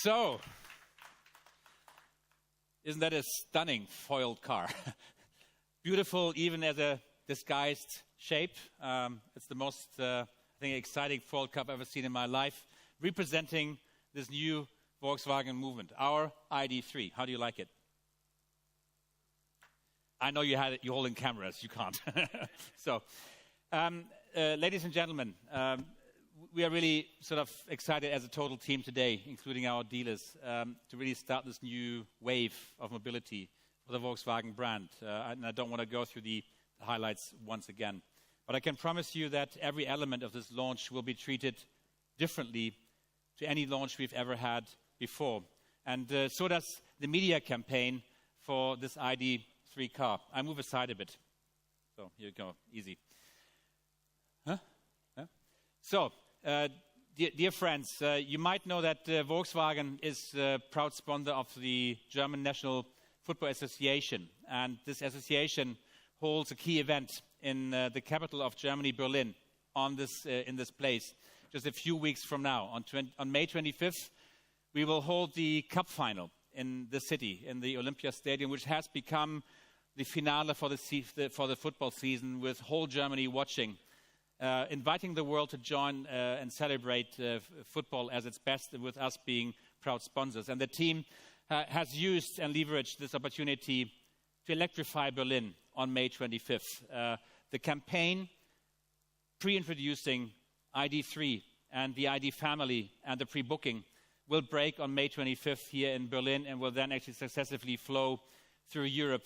So, isn't that a stunning foiled car? Beautiful, even as a disguised shape. It's the most, I think, exciting foiled car I've ever seen in my life, representing this new Volkswagen movement, our ID.3. How do you like it? I know you had it, you're holding cameras, you can't. So, ladies and gentlemen, we are really sort of excited as a total team today, including our dealers, to really start this new wave of mobility for the Volkswagen brand. And I don't want to go through the highlights once again. But I can promise you that every element of this launch will be treated differently to any launch we've ever had before. And so does the media campaign for this ID.3 car. I move aside a bit. So here you go, easy. Huh? So, dear friends, you might know that Volkswagen is a proud sponsor of the German National Football Association. And this association holds a key event in the capital of Germany, Berlin, in this place, just a few weeks from now. On May 25th, we will hold the cup final in the city, in the Olympia Stadium, which has become the finale for the football season, with whole Germany watching, inviting the world to join and celebrate football as its best, and with us being proud sponsors. And the team has used and leveraged this opportunity to electrify Berlin on May 25th. The campaign pre-introducing ID.3 and the ID family and the pre-booking will break on May 25th here in Berlin, and will then actually successively flow through Europe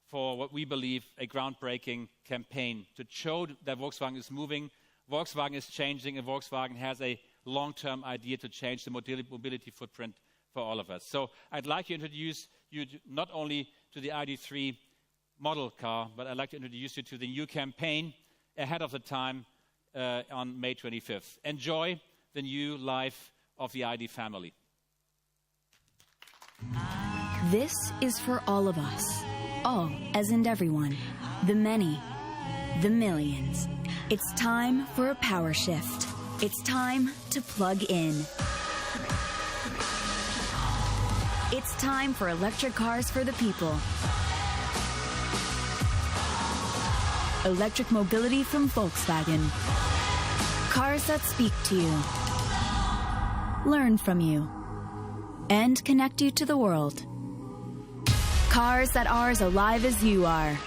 for what we believe a groundbreaking campaign to show that Volkswagen is moving, Volkswagen is changing, and Volkswagen has a long-term idea to change the mobility footprint for all of us. So I'd like to introduce you not only to the ID.3 model car, but I'd like to introduce you to the new campaign ahead of the time on May 25th. Enjoy the new life of the ID family. This is for all of us. All, as in everyone. The many. The millions. It's time for a power shift. It's time to plug in. It's time for electric cars for the people. Electric mobility from Volkswagen. Cars that speak to you, learn from you, and connect you to the world. Cars that are as alive as you are.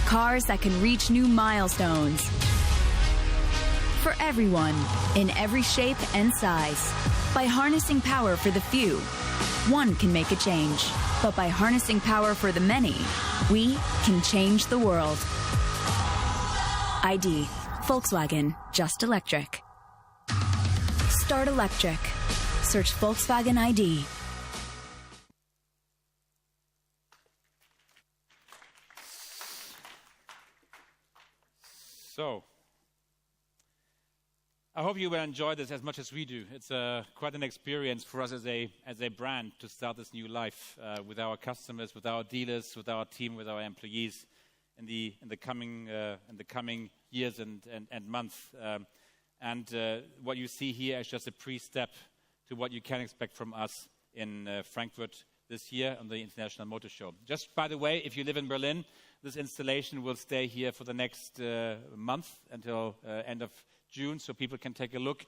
Cars that can reach new milestones. For everyone, in every shape and size. By harnessing power for the few, one can make a change. But by harnessing power for the many, we can change the world. ID. Volkswagen. Just electric. Start electric. Search Volkswagen ID. So, I hope you will enjoy this as much as we do. It's quite an experience for us as a brand to start this new life with our customers, with our dealers, with our team, with our employees in the coming years and months. And what you see here is just a pre-step to what you can expect from us in Frankfurt this year on the International Motor Show. Just by the way, if you live in Berlin, this installation will stay here for the next month until end of June, so people can take a look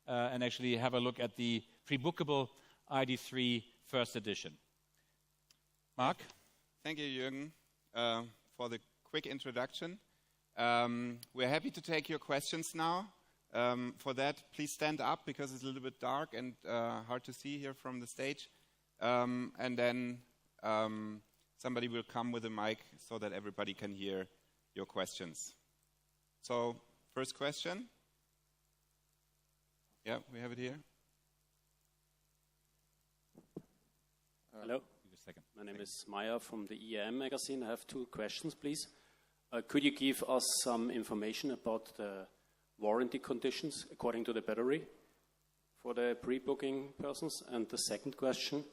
and actually have a look at the pre-bookable ID.3 first edition. Mark? Thank you, Jürgen, for the quick introduction. We're happy to take your questions now. For that, please stand up because it's a little bit dark and hard to see here from the stage. And then somebody will come with a mic so that everybody can hear your questions. So, first question. Yeah, we have it here. Hello. My name is Maya from the EAM magazine. I have two questions, please. Could you give us some information about the warranty conditions according to the battery for the pre-booking persons? And the second question,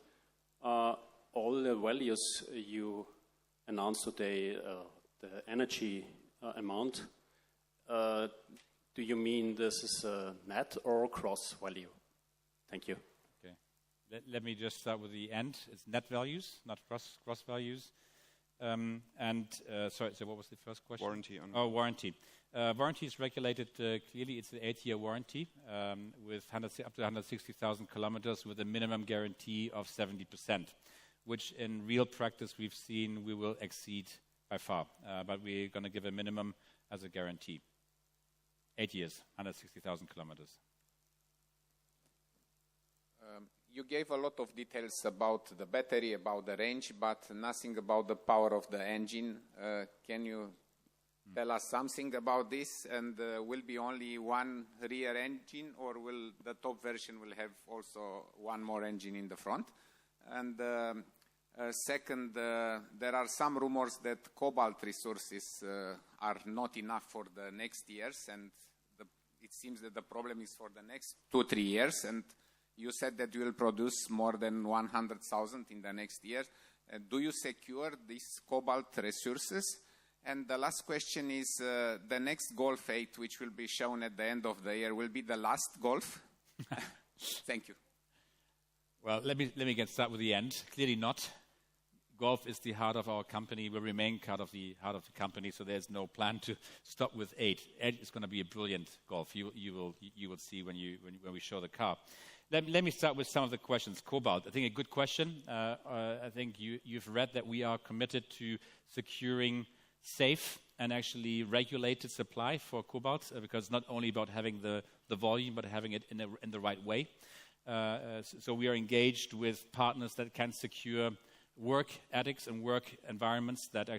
all the values you announced today, the energy amount, do you mean this is a net or gross value? Thank you. Okay. let me just start with the end. It's net values, not gross values. Sorry, so what was the first question? Warranty. Warranty. Warranty is regulated clearly. It's an 8-year warranty with up to 160,000 kilometers with a minimum guarantee of 70%, which in real practice we've seen we will exceed by far. But we're going to give a minimum as a guarantee. 8 years, 160,000 kilometers. You gave a lot of details about the battery, about the range, but nothing about the power of the engine. Can you tell us something about this? And will be only one rear engine, or will the top version will have also one more engine in the front? And second, there are some rumors that cobalt resources are not enough for the next years, and it seems that the problem is for the next 2-3 years. And you said that you will produce more than 100,000 in the next year. Do you secure these cobalt resources? And the last question is, the next Golf 8, which will be shown at the end of the year, will be the last Golf? Thank you. Well, let me get started with the end. Clearly not. Golf is the heart of our company, will remain heart of the company, so there's no plan to stop with 8. 8 is going to be a brilliant Golf. You will see when we show the car. Let me start with some of the questions. Cobalt, I think a good question. I think you've read that we are committed to securing safe and actually regulated supply for cobalt, because it's not only about having the volume, but having it in the right way. So we are engaged with partners that can secure work ethics and work environments that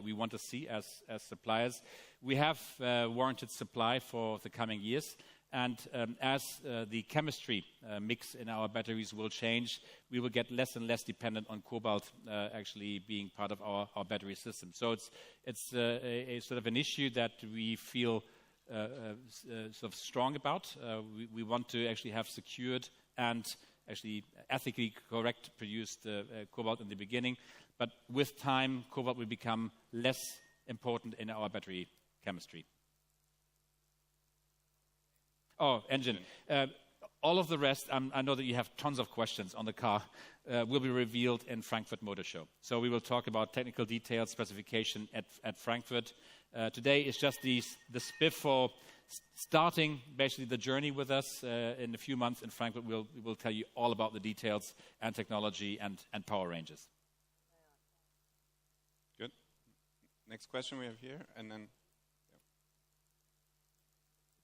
we want to see as suppliers. We have warranted supply for the coming years. And as the chemistry mix in our batteries will change, we will get less and less dependent on cobalt actually being part of our battery system. So it's a sort of an issue that we feel sort of strong about. We want to actually have secured and actually ethically correct produced cobalt in the beginning. But with time, cobalt will become less important in our battery chemistry. Oh, engine. All of the rest, I know that you have tons of questions on the car, will be revealed in Frankfurt Motor Show. So we will talk about technical details, specification at Frankfurt. Today is just the spiff for starting basically the journey with us. In a few months in Frankfurt, we will tell you all about the details and technology and power ranges. Good. Next question we have here, and then...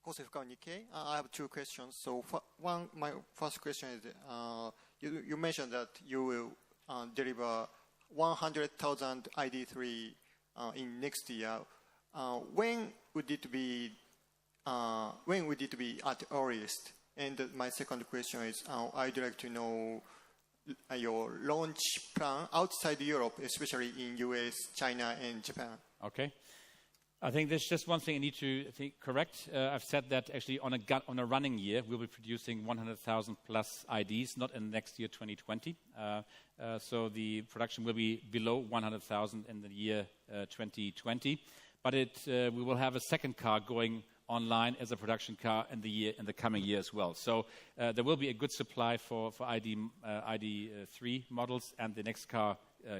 I have two questions. So my first question is, you mentioned that you will deliver 100,000 ID.3 in next year. When would it be at earliest? And my second question is, I'd like to know your launch plan outside Europe, especially in US, China, and Japan. Okay. I think there's just one thing I need to correct. I've said that actually on a running year, we'll be producing 100,000 plus IDs, not in next year, 2020. So the production will be below 100,000 in the year 2020. But we will have a second car going online as a production car in the coming year as well. So there will be a good supply for ID.3 models and the next car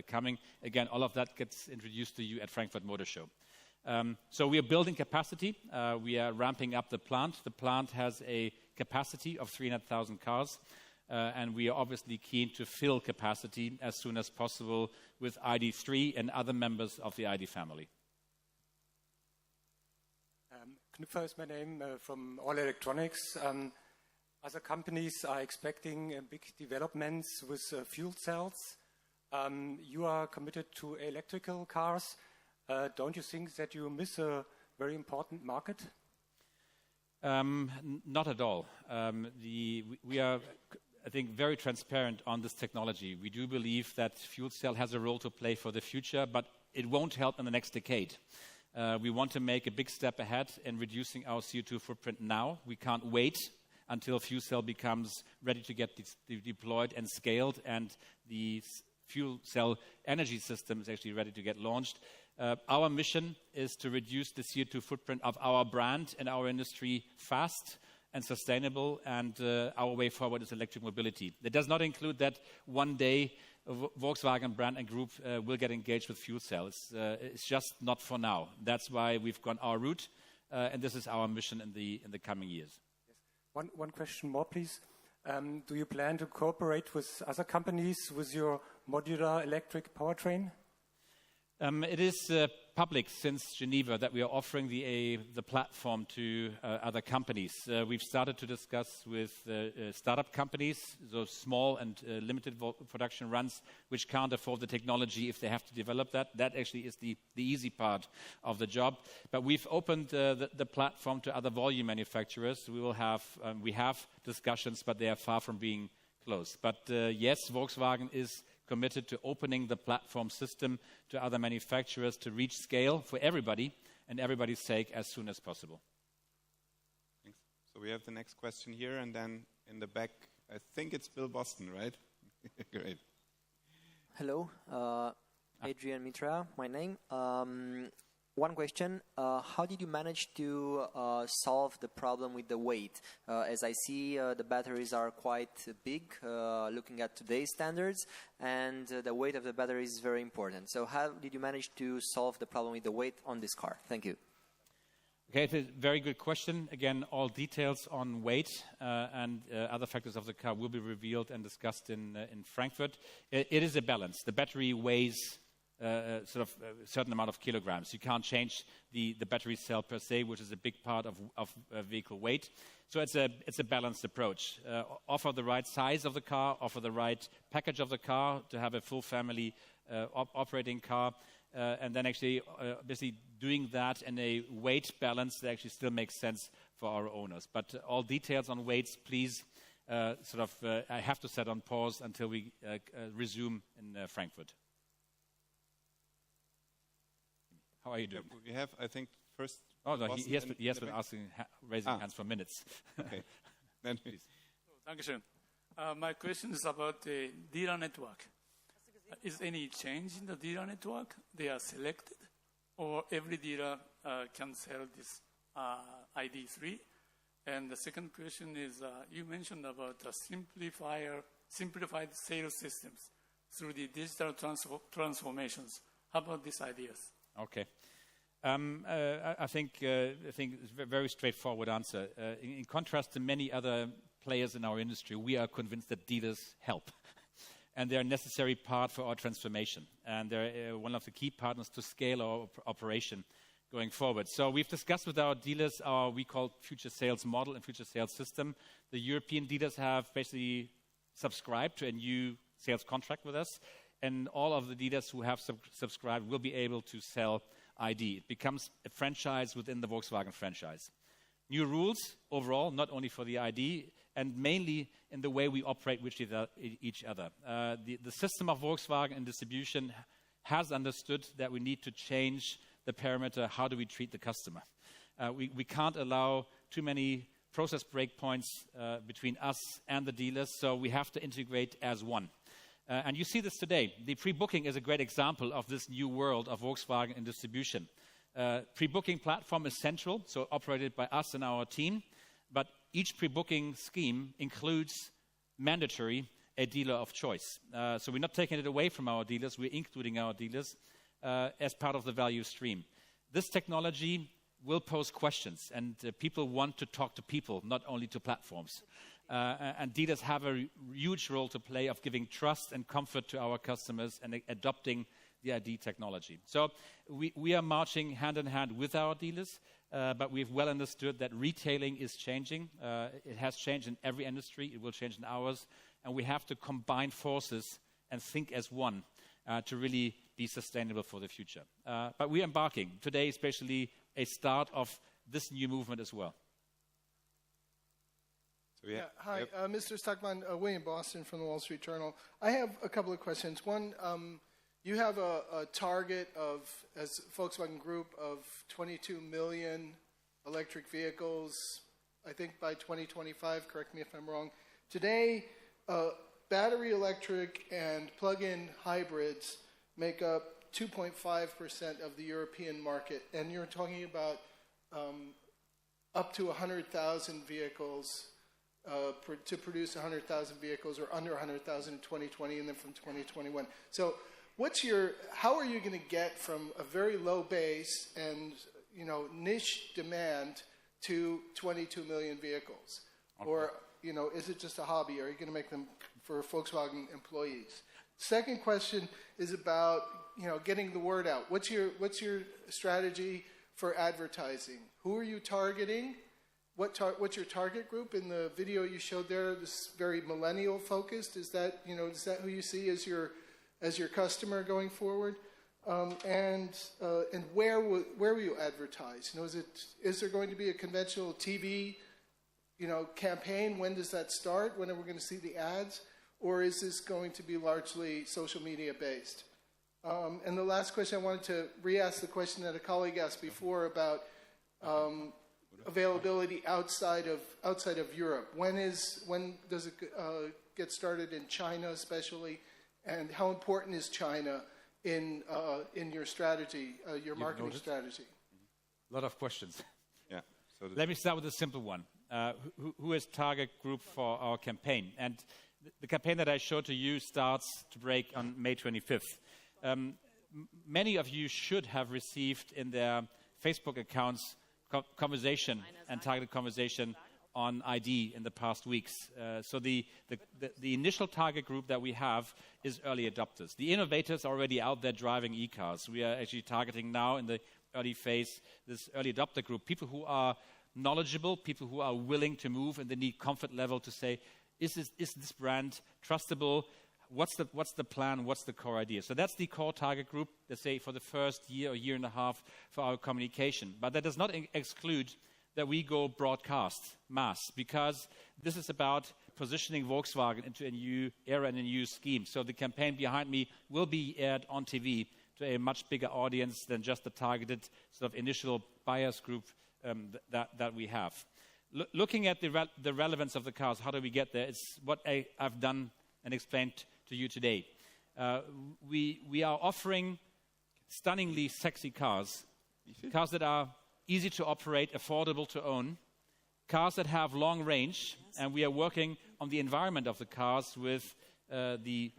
coming. Again, all of that gets introduced to you at Frankfurt Motor Show. So we are building capacity. We are ramping up the plant. The plant has a capacity of 300,000 cars, and we are obviously keen to fill capacity as soon as possible with ID.3 and other members of the ID family. Knüpfer is my name from All Electronics. Other companies are expecting big developments with fuel cells. You are committed to electrical cars. Don't you think that you miss a very important market? Not at all. We are, I think, very transparent on this technology. We do believe that fuel cell has a role to play for the future, but it won't help in the next decade. We want to make a big step ahead in reducing our CO2 footprint now. We can't wait until fuel cell becomes ready to get deployed and scaled, and the fuel cell energy system is actually ready to get launched. Our mission is to reduce the CO2 footprint of our brand and our industry fast and sustainable, and our way forward is electric mobility. It does not include that one day Volkswagen brand and group will get engaged with fuel cells. It's just not for now. That's why we've gone our route, and this is our mission in the coming years. Yes. One question more, please. Do you plan to cooperate with other companies with your modular electric powertrain? It is public since Geneva that we are offering the platform to other companies. We've started to discuss with startup companies, those small and limited production runs, which can't afford the technology if they have to develop that. That actually is the easy part of the job. But we've opened the platform to other volume manufacturers. We have discussions, but they are far from being closed. But yes, Volkswagen is committed to opening the platform system to other manufacturers to reach scale for everybody and everybody's sake as soon as possible. Thanks. So we have the next question here, and then in the back, I think it's Bill Boston, right? Great. Hello, Adrian Mitra, my name. One question, how did you manage to solve the problem with the weight? As I see, the batteries are quite big, looking at today's standards, and the weight of the battery is very important. So how did you manage to solve the problem with the weight on this car? Thank you. Okay, it's a very good question. Again, all details on weight and other factors of the car will be revealed and discussed in Frankfurt. It is a balance. The battery weighs a certain amount of kilograms. You can't change the battery cell per se, which is a big part of vehicle weight. So it's a balanced approach. Offer the right size of the car, offer the right package of the car to have a full family operating car, and then actually basically doing that in a weight balance that actually still makes sense for our owners. But all details on weights, please, I have to set on pause until we resume in Frankfurt. How are you doing? We have, I think, first. Oh, no, he has been raising hands for minutes. Okay. Then please. Dankeschön. My question is about the dealer network. Is any change in the dealer network? They are selected, or every dealer can sell this ID.3? And the second question is, you mentioned about simplified sales systems through the digital transformations. How about these ideas? Okay. I think it's a very straightforward answer. In contrast to many other players in our industry, we are convinced that dealers help. And they're a necessary part for our transformation. And they're one of the key partners to scale our operation going forward. So we've discussed with our dealers our, we call future sales model and future sales system. The European dealers have basically subscribed to a new sales contract with us. And all of the dealers who have subscribed will be able to sell ID. It becomes a franchise within the Volkswagen franchise. New rules overall, not only for the ID, and mainly in the way we operate with each other. The system of Volkswagen in distribution has understood that we need to change the parameter, how do we treat the customer. We can't allow too many process breakpoints between us and the dealers, so we have to integrate as one. And you see this today. The pre-booking is a great example of this new world of Volkswagen in distribution. Pre-booking platform is central, so operated by us and our team. But each pre-booking scheme includes mandatory a dealer of choice. So we're not taking it away from our dealers. We're including our dealers as part of the value stream. This technology will pose questions, and people want to talk to people, not only to platforms. And dealers have a huge role to play of giving trust and comfort to our customers and adopting the ID technology. So we are marching hand in hand with our dealers, but we've well understood that retailing is changing. It has changed in every industry. It will change in ours. And we have to combine forces and think as one to really be sustainable for the future. But we are embarking. Today, especially, a start of this new movement as well. Hi, Mr. Stockman, William Boston from the Wall Street Journal. I have a couple of questions. One, you have a target of, as Volkswagen Group, of 22 million electric vehicles, I think by 2025, correct me if I'm wrong. Today, battery electric and plug-in hybrids make up 2.5% of the European market, and you're talking about up to 100,000 vehicles, to produce 100,000 vehicles or under 100,000 in 2020 and then from 2021. So how are you going to get from a very low base and niche demand to 22 million vehicles? Okay. Or is it just a hobby? Are you going to make them for Volkswagen employees? Second question is about getting the word out. What's your strategy for advertising? Who are you targeting? What's your target group? In the video you showed there, this very millennial focused. Is that who you see as your customer going forward? And where will you advertise? Is there going to be a conventional TV campaign? When does that start? When are we going to see the ads? Or is this going to be largely social media based? And the last question, I wanted to re-ask the question that a colleague asked before about availability outside of Europe. When does it get started in China, especially, and how important is China in your strategy, your marketing strategy? A lot of questions. Yeah. So let me start with a simple one. Who is target group for our campaign? And the campaign that I showed to you starts to break on May 25th. Many of you should have received in their Facebook accounts conversation and targeted conversation on ID in the past weeks. So the initial target group that we have is early adopters. The innovators are already out there driving e-cars. We are actually targeting now in the early phase this early adopter group, people who are knowledgeable, people who are willing to move, and they need comfort level to say, is this brand trustable? What's the plan? What's the core idea? So that's the core target group, let's say, for the first year or year and a half for our communication. But that does not exclude that we go broadcast, mass, because this is about positioning Volkswagen into a new era and a new scheme. So the campaign behind me will be aired on TV to a much bigger audience than just the targeted sort of initial buyers group that we have. Looking at the relevance of the cars, how do we get there? It's what I've done and explained to you today. We are offering stunningly sexy cars that are easy to operate, affordable to own, cars that have long range, and we are working on the environment of the cars with the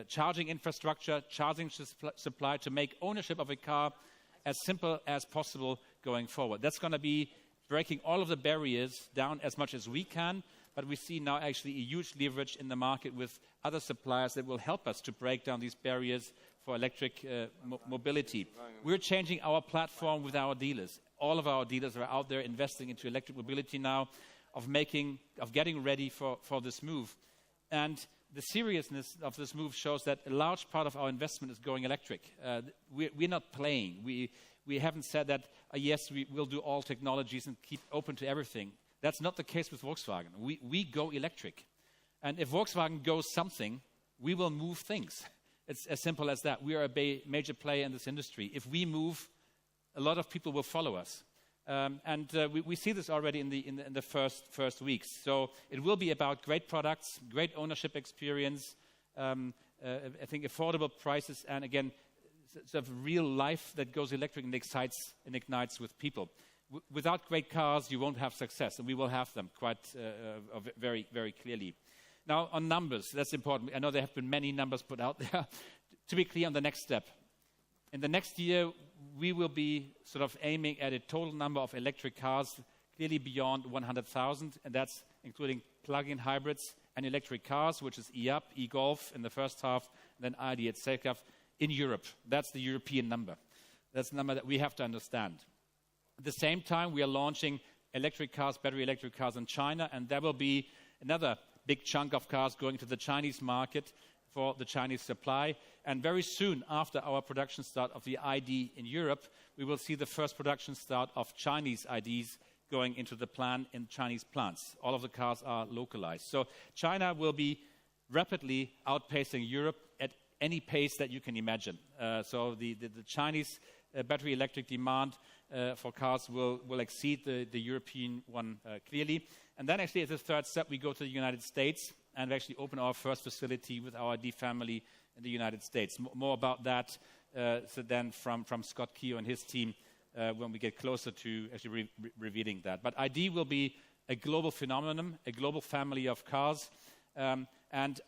charging infrastructure, charging supply to make ownership of a car as simple as possible going forward. That's going to be breaking all of the barriers down as much as we can, but we see now actually a huge leverage in the market with other suppliers that will help us to break down these barriers for electric mobility. We're changing our platform with our dealers. All of our dealers are out there investing into electric mobility now, of getting ready for this move. And the seriousness of this move shows that a large part of our investment is going electric. We're not playing. We haven't said that, yes, we will do all technologies and keep open to everything. That's not the case with Volkswagen. We go electric. And if Volkswagen goes something, we will move things. It's as simple as that. We are a major player in this industry. If we move, a lot of people will follow us. We see this already in the first weeks. So it will be about great products, great ownership experience, I think affordable prices, and again, sort of real life that goes electric and excites and ignites with people. Without great cars, you won't have success, and we will have them quite very, very clearly. Now, on numbers, that's important. I know there have been many numbers put out there. To be clear on the next step, in the next year, we will be sort of aiming at a total number of electric cars clearly beyond 100,000, and that's including plug-in hybrids and electric cars, which is e-up, e-Golf in the first half, and then ID at second in Europe. That's the European number. That's the number that we have to understand. At the same time, we are launching electric cars, battery electric cars in China, and there will be another big chunk of cars going to the Chinese market for the Chinese supply. And very soon after our production start of the ID in Europe, we will see the first production start of Chinese IDs going into the plan in Chinese plants. All of the cars are localized. So China will be rapidly outpacing Europe at any pace that you can imagine. So the Chinese battery electric demand for cars will exceed the European one clearly. And then actually as a third step, we go to the United States and actually open our first facility with our ID family in the United States. More about that then from Scott Keogh and his team when we get closer to actually revealing that. But ID will be a global phenomenon, a global family of cars. And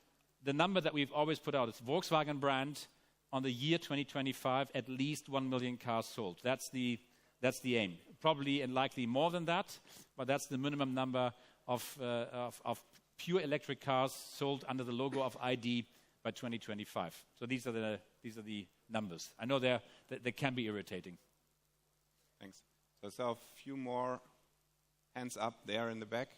the number that we've always put out is Volkswagen brand on the year 2025, at least 1 million cars sold. That's the aim. Probably and likely more than that, but that's the minimum number of pure electric cars sold under the logo of ID by 2025. So these are the numbers. I know they can be irritating. Thanks. So I saw a few more hands up there in the back.